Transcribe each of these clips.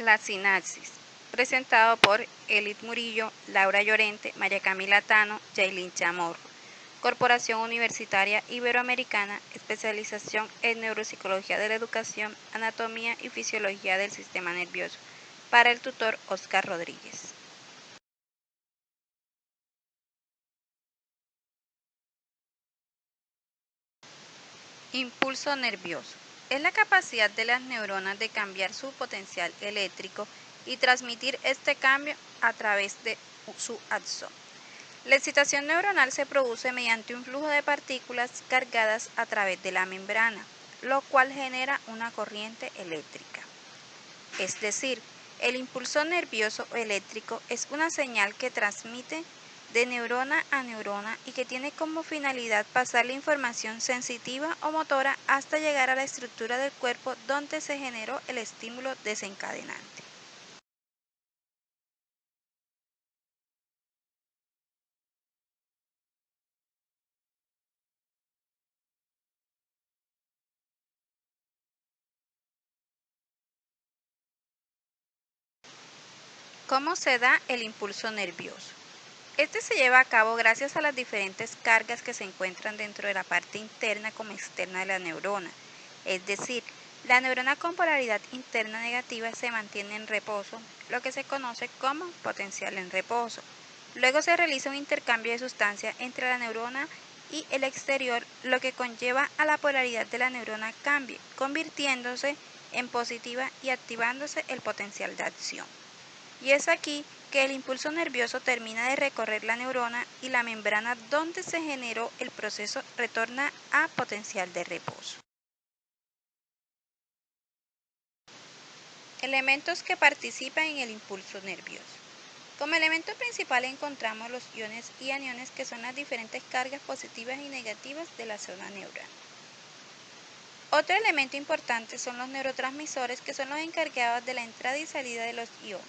La sinapsis, presentado por Elit Murillo, Laura Llorente, María Camila Tano, Yailin Chamorro. Corporación Universitaria Iberoamericana, especialización en Neuropsicología de la Educación, Anatomía y Fisiología del Sistema Nervioso, para el tutor Oscar Rodríguez. Impulso nervioso. Es la capacidad de las neuronas de cambiar su potencial eléctrico y transmitir este cambio a través de su axón. La excitación neuronal se produce mediante un flujo de partículas cargadas a través de la membrana, lo cual genera una corriente eléctrica. Es decir, el impulso nervioso o eléctrico es una señal que transmite de neurona a neurona y que tiene como finalidad pasar la información sensitiva o motora hasta llegar a la estructura del cuerpo donde se generó el estímulo desencadenante. ¿Cómo se da el impulso nervioso? Este se lleva a cabo gracias a las diferentes cargas que se encuentran dentro de la parte interna como externa de la neurona. Es decir, la neurona con polaridad interna negativa se mantiene en reposo, lo que se conoce como potencial en reposo. Luego se realiza un intercambio de sustancia entre la neurona y el exterior, lo que conlleva a la polaridad de la neurona cambie, convirtiéndose en positiva y activándose el potencial de acción. Y es aquí que el impulso nervioso termina de recorrer la neurona y la membrana donde se generó el proceso retorna a potencial de reposo. Elementos que participan en el impulso nervioso. Como elemento principal encontramos los iones y aniones, que son las diferentes cargas positivas y negativas de la zona neural. Otro elemento importante son los neurotransmisores, que son los encargados de la entrada y salida de los iones.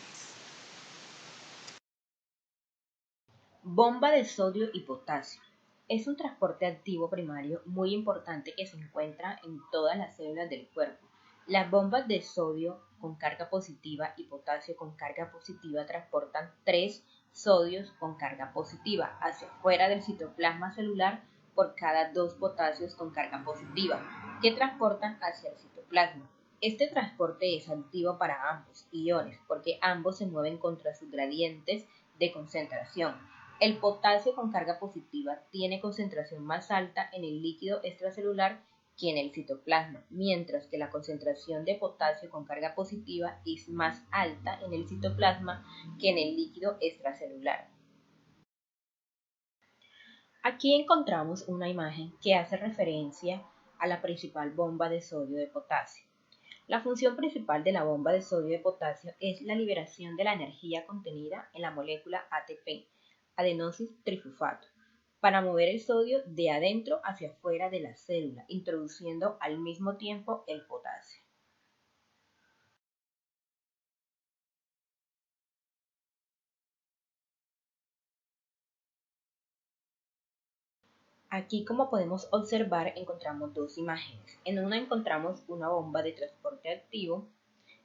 Bomba de sodio y potasio. Es un transporte activo primario muy importante que se encuentra en todas las células del cuerpo. Las bombas de sodio con carga positiva y potasio con carga positiva transportan 3 sodios con carga positiva hacia afuera del citoplasma celular por cada 2 potasios con carga positiva que transportan hacia el citoplasma. Este transporte es activo para ambos iones porque ambos se mueven contra sus gradientes de concentración. El potasio con carga positiva tiene concentración más alta en el líquido extracelular que en el citoplasma, mientras que la concentración de potasio con carga positiva es más alta en el citoplasma que en el líquido extracelular. Aquí encontramos una imagen que hace referencia a la principal bomba de sodio de potasio. La función principal de la bomba de sodio de potasio es la liberación de la energía contenida en la molécula ATP, adenosis trifosfato, para mover el sodio de adentro hacia afuera de la célula, introduciendo al mismo tiempo el potasio. Aquí, como podemos observar, encontramos dos imágenes. En una encontramos una bomba de transporte activo,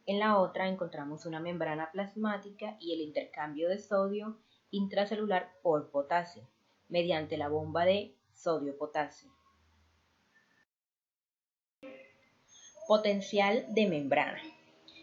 en la otra encontramos una membrana plasmática y el intercambio de sodio intracelular por potasio, mediante la bomba de sodio-potasio. Potencial de membrana.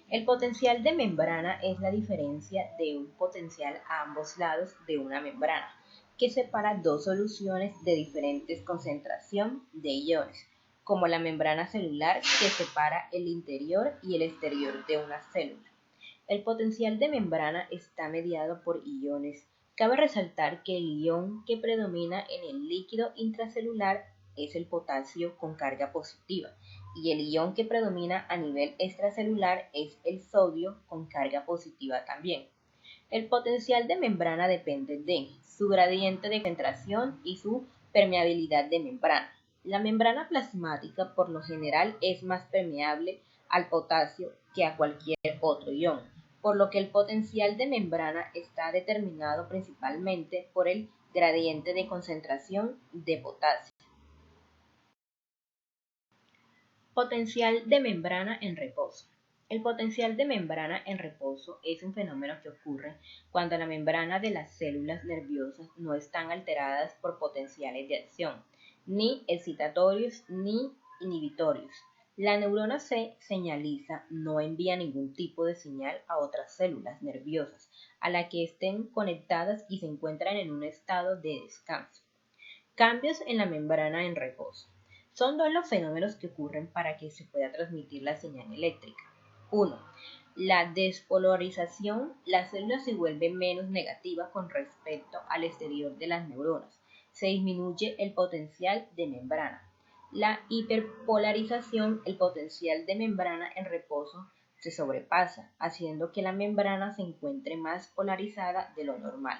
El potencial de membrana es la diferencia de un potencial a ambos lados de una membrana, que separa dos soluciones de diferentes concentración de iones, como la membrana celular que separa el interior y el exterior de una célula. El potencial de membrana está mediado por iones. Cabe resaltar que el ion que predomina en el líquido intracelular es el potasio con carga positiva y el ion que predomina a nivel extracelular es el sodio con carga positiva también. El potencial de membrana depende de su gradiente de concentración y su permeabilidad de membrana. La membrana plasmática por lo general es más permeable al potasio que a cualquier otro ion, por lo que el potencial de membrana está determinado principalmente por el gradiente de concentración de potasio. Potencial de membrana en reposo. El potencial de membrana en reposo es un fenómeno que ocurre cuando la membrana de las células nerviosas no están alteradas por potenciales de acción, ni excitatorios ni inhibitorios. La neurona se señaliza, no envía ningún tipo de señal a otras células nerviosas a la que estén conectadas y se encuentran en un estado de descanso. Cambios en la membrana en reposo. Son dos los fenómenos que ocurren para que se pueda transmitir la señal eléctrica. 1. La despolarización. Las células se vuelven menos negativas con respecto al exterior de las neuronas. Se disminuye el potencial de membrana. La hiperpolarización. El potencial de membrana en reposo se sobrepasa, haciendo que la membrana se encuentre más polarizada de lo normal.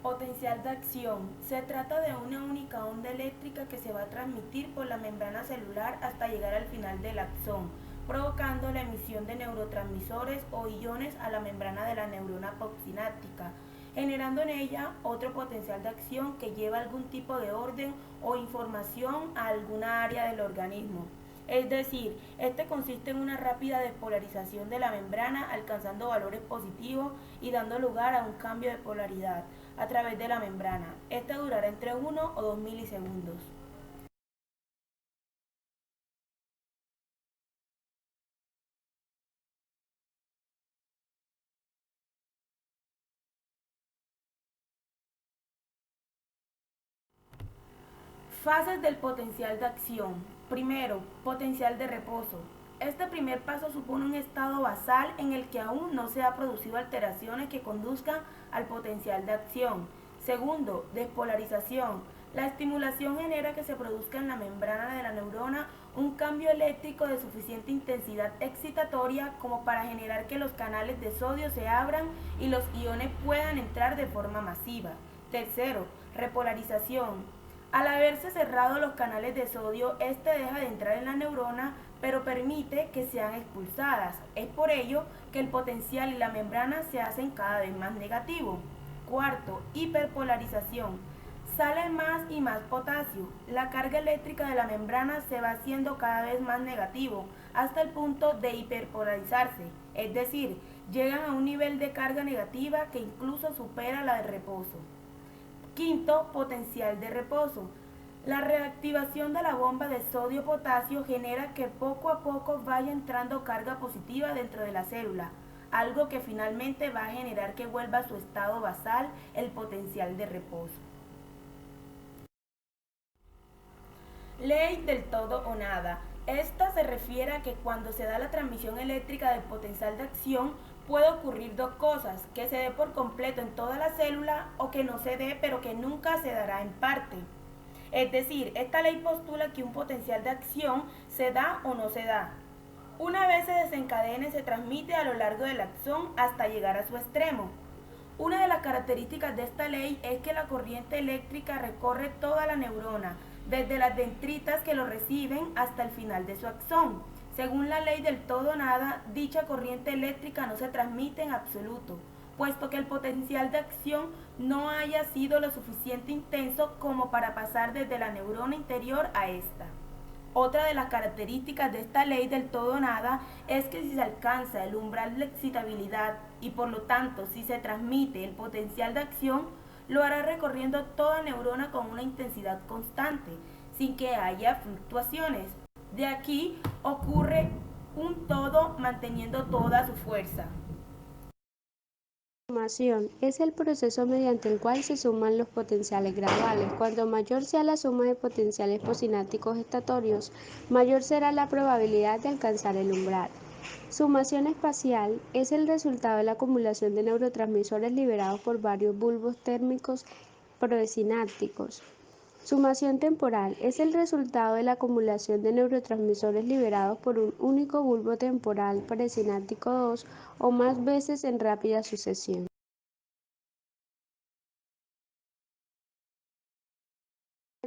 Potencial de acción. Se trata de una única onda eléctrica que se va a transmitir por la membrana celular hasta llegar al final del axón, provocando la emisión de neurotransmisores o iones a la membrana de la neurona postsináptica, generando en ella otro potencial de acción que lleva algún tipo de orden o información a alguna área del organismo. Es decir, este consiste en una rápida despolarización de la membrana alcanzando valores positivos y dando lugar a un cambio de polaridad a través de la membrana. Esta durará entre 1 o 2 milisegundos. Fases del potencial de acción. Primero, potencial de reposo. Este primer paso supone un estado basal en el que aún no se han producido alteraciones que conduzcan al potencial de acción. Segundo, despolarización. La estimulación genera que se produzca en la membrana de la neurona un cambio eléctrico de suficiente intensidad excitatoria como para generar que los canales de sodio se abran y los iones puedan entrar de forma masiva. Tercero, repolarización. Al haberse cerrado los canales de sodio, este deja de entrar en la neurona, pero permite que sean expulsadas. Es por ello que el potencial y la membrana se hacen cada vez más negativos. Cuarto, hiperpolarización. Sale más y más potasio. La carga eléctrica de la membrana se va haciendo cada vez más negativo, hasta el punto de hiperpolarizarse. Es decir, llegan a un nivel de carga negativa que incluso supera la de reposo. Quinto, potencial de reposo. La reactivación de la bomba de sodio-potasio genera que poco a poco vaya entrando carga positiva dentro de la célula, algo que finalmente va a generar que vuelva a su estado basal el potencial de reposo. Ley del todo o nada. Esta se refiere a que cuando se da la transmisión eléctrica del potencial de acción puede ocurrir dos cosas, que se dé por completo en toda la célula o que no se dé pero que nunca se dará en parte. Es decir, esta ley postula que un potencial de acción se da o no se da. Una vez se desencadene se transmite a lo largo del axón hasta llegar a su extremo. Una de las características de esta ley es que la corriente eléctrica recorre toda la neurona, desde las dendritas que lo reciben hasta el final de su axón. Según la ley del todo o nada, dicha corriente eléctrica no se transmite en absoluto, puesto que el potencial de acción no haya sido lo suficiente intenso como para pasar desde la neurona interior a esta. Otra de las características de esta ley del todo o nada es que si se alcanza el umbral de excitabilidad y por lo tanto si se transmite el potencial de acción, lo hará recorriendo toda neurona con una intensidad constante, sin que haya fluctuaciones. De aquí ocurre un todo manteniendo toda su fuerza. Sumación es el proceso mediante el cual se suman los potenciales graduales. Cuanto mayor sea la suma de potenciales postsinápticos estatorios, mayor será la probabilidad de alcanzar el umbral. Sumación espacial es el resultado de la acumulación de neurotransmisores liberados por varios bulbos térmicos presinápticos. Sumación temporal es el resultado de la acumulación de neurotransmisores liberados por un único bulbo temporal presináptico 2 o más veces en rápida sucesión.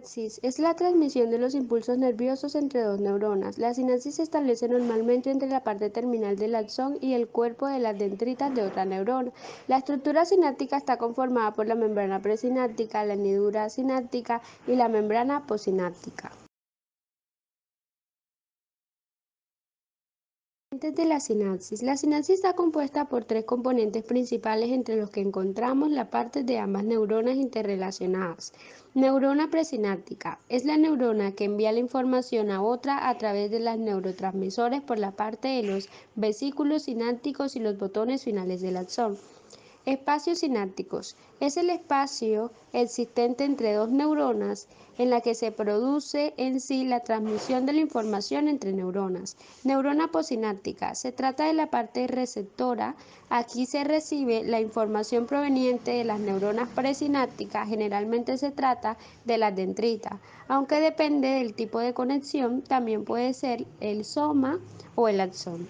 Sinapsis es la transmisión de los impulsos nerviosos entre dos neuronas. La sinapsis se establece normalmente entre la parte terminal del axón y el cuerpo de las dendritas de otra neurona. La estructura sináptica está conformada por la membrana presináptica, la henidura sináptica y la membrana postsináptica. De la sinapsis. La sinapsis está compuesta por tres componentes principales entre los que encontramos la parte de ambas neuronas interrelacionadas. Neurona presináptica es la neurona que envía la información a otra a través de los neurotransmisores por la parte de los vesículos sinápticos y los botones finales del axón. Espacios sinápticos. Es el espacio existente entre dos neuronas en la que se produce en sí la transmisión de la información entre neuronas. Neurona posináptica. Se trata de la parte receptora. Aquí se recibe la información proveniente de las neuronas presinápticas. Generalmente se trata de las dendritas, aunque depende del tipo de conexión, también puede ser el soma o el axón.